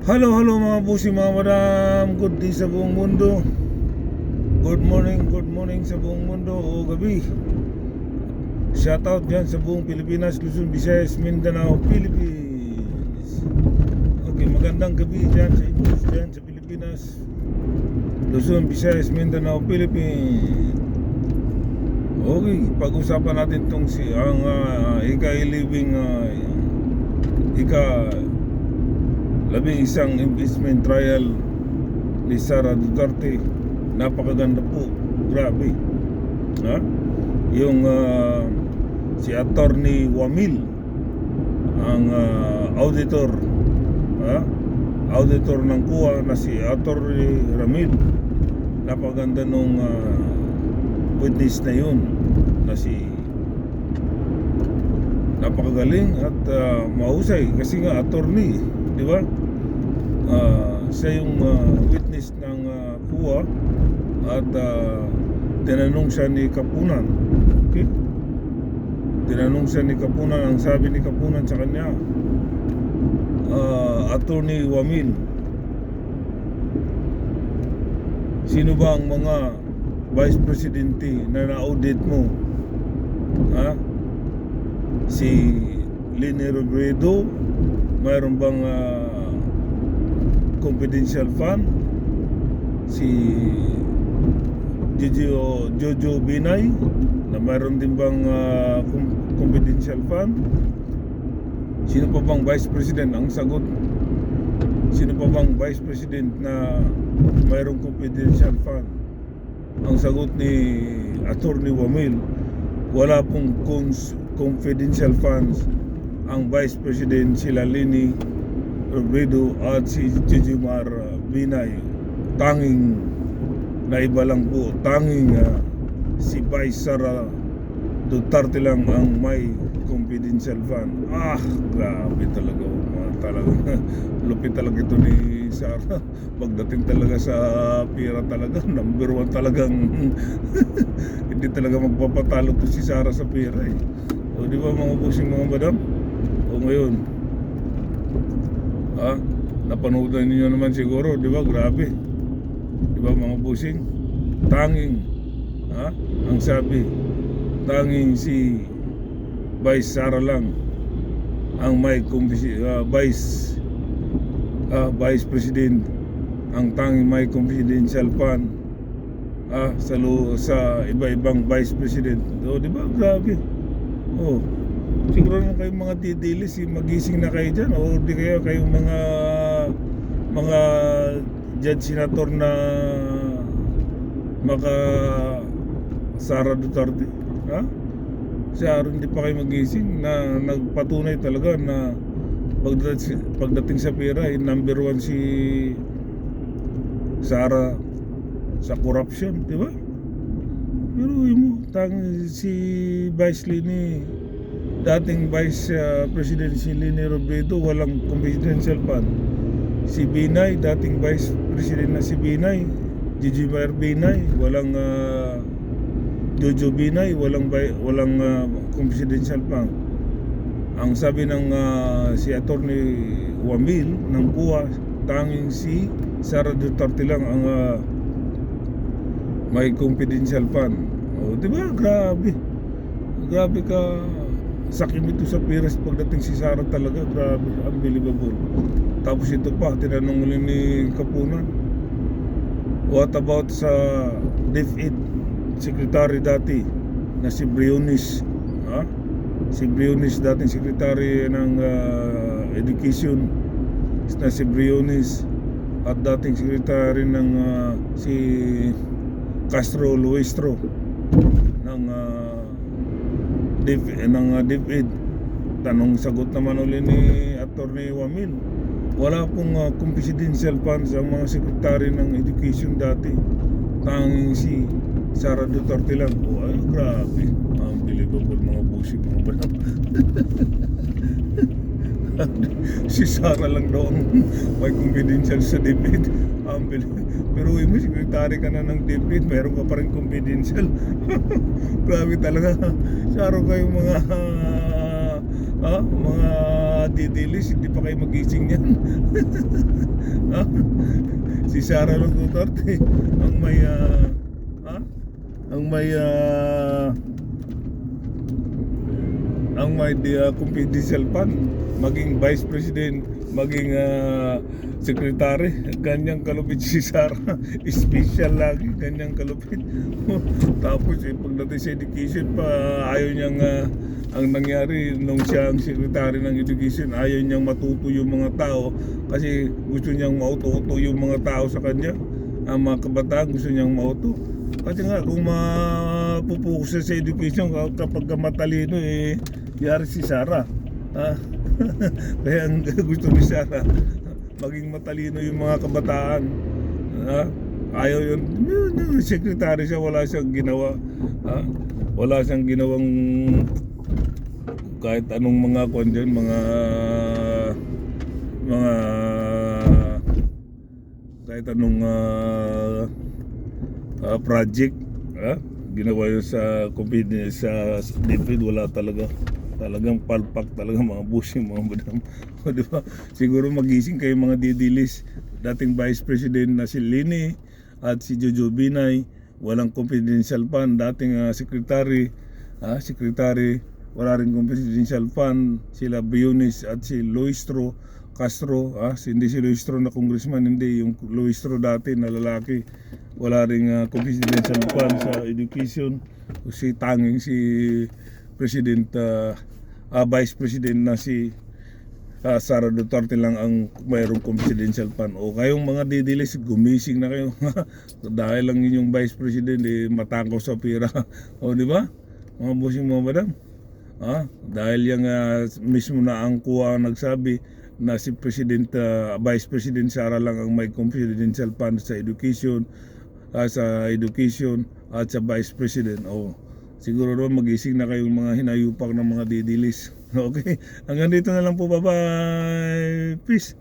Hello, hello mga busi, mga madam. Good day sa buong mundo. Good morning sa buong mundo o gabi. Shoutout dyan sa buong Pilipinas, Luzon, Visayas, Mindanao, Philippines. Okay, magandang gabi dyan sa inyo, dyan sa Pilipinas, Luzon, Visayas, Mindanao, Philippines. Okay, pag-usapan natin tong ang ika-living ika-11 impeachment trial ni Sara Duterte. Napakaganda po, grabe. Ha? Yung si Attorney Wamil, ang auditor, auditor ng CUA na si Attorney Ramil. Napakaganda nung witness na yun, na si napakagaling at mahusay kasi nga attorney, di ba? Siya yung witness ng CUA at tinanong siya ni Kapunan. Okay? Tinanong siya ni Kapunan. Ang sabi ni Kapunan sa kanya, Attorney Wamil, sino ba ang mga Vice Presidente na na-audit mo? Si Leni Robredo, mayroon bang confidential fund? Si Jojo Binay, na mayroon din bang confidential fund? Sino pa bang Vice President? Ang sagot, sino pa bang Vice President na mayroong confidential fund? Ang sagot ni Attorney Wamil, wala pong confidential funds ang Vice President, sila Leni Robredo at si Jejomar Binay. Tanging na iba lang po, tanging si Vice Sara Duterte lang ang may confidential fund. Grabe talaga, talagang lupit talaga ito ni Sara. Pagdating talaga sa pera talaga, number 1 talagang hindi talaga magpapatalo to si Sara sa pera eh. O di ba mga busing, mga madam? O ngayon, napanood niyo naman siguro, di ba? Grabe, di ba mga busing? Tanging ang sabi, tanging si Vice Sara lang ang may Vice President, ang tanging may confidential fund sa iba-ibang Vice President. O di ba? Grabe. Siguro naman kayong mga titilis, magising na kayo dyan, o di kayo kayong mga judge, senator na maka Sara Duterte, siya rin, hindi pa kayo magising na nagpatunay talaga na pagdating sa pera number 1 si Sara sa corruption, di ba? Pero si Vice Leni, dating Vice President si Leni Robredo, walang confidential fund. Si Binay, dating Vice President na si Binay, Jejomar Binay, walang Jojo Binay, walang confidential fund. Ang sabi ng si Attorney Wamil ng CUA, tanging si Sara Duterte lang ang may confidential fund. Di ba? Grabe ka sakim ito sa piras pagdating si Sara talaga. Grabe, unbelievable. Tapos ito pa, tinanong ulit ni Kapunan, what about sa DepEd Secretary dati na si Briones? Si Briones, dating Secretary ng Education na si Briones, at dating Secretary ng si Castro Luistro ng DepEd. Tanong sagot naman uli ni Attorney Wamil, wala pong confidential funds ang mga Secretary ng Education dati, tanging si Sara Duterte lang. Grabe, unbelievable mga busi, mga balang. Si Sara lang daw ang may confidential sa DepEd. Pero mo, secretary ka na ng DepEd, mayroon ka pa rin confidential. Grabe talaga. Saro kayong mga didilis, hindi pa kayo magising yan. Ha? Si Sara Duterte ang may confidential fund, maging vice president, maging secretary. Ganyang kalupit si Sara. Special lagi, ganyang kalupit. Tapos pagdating sa education pa, ayaw niyang ang nangyari nung siya ang secretary ng education, ayaw niyang matuto yung mga tao kasi gusto niyang mauto-uto yung mga tao sa kanya. Ang mga kabataan gusto niyang mauto. Kasi nga kung mapupukus sa education kapag matalino yari si Sara. Kaya ang gusto ni Sara maging matalino yung mga kabataan. Ayaw yun. Secretary siya, wala siyang ginawa. Wala siyang ginawang kahit anong mga dyan, kahit anong project ginawa yun sa company, sa DepEd. Wala talaga, talagang palpak talaga, mga bushing, mga madam. O, diba? Siguro magising kayo mga didilis. Dating Vice President na si Lini at si Jojo Binay, walang confidential fund. Dating secretary, wala rin confidential fund. Sila Bionis at si Luistro Castro, hindi si Luistro na congressman, hindi yung Luistro dati na lalaki. Wala rin confidential fund sa education. Si tanging si President, Vice President na si Sara Duterte lang ang mayroong confidential fund. O kayong mga didilis, gumising na kayo. Dahil lang yung Vice President matangkaw sa pira. O di ba? Mga busing mga madam. Dahil yung mismo na ang kuha nagsabi na si President, Vice President Sara lang ang may confidential fund sa education, at sa Vice President. Siguro naman magising na kayong mga hinayupak ng mga didilis. Okay, hanggang dito na lang po, bye bye, peace.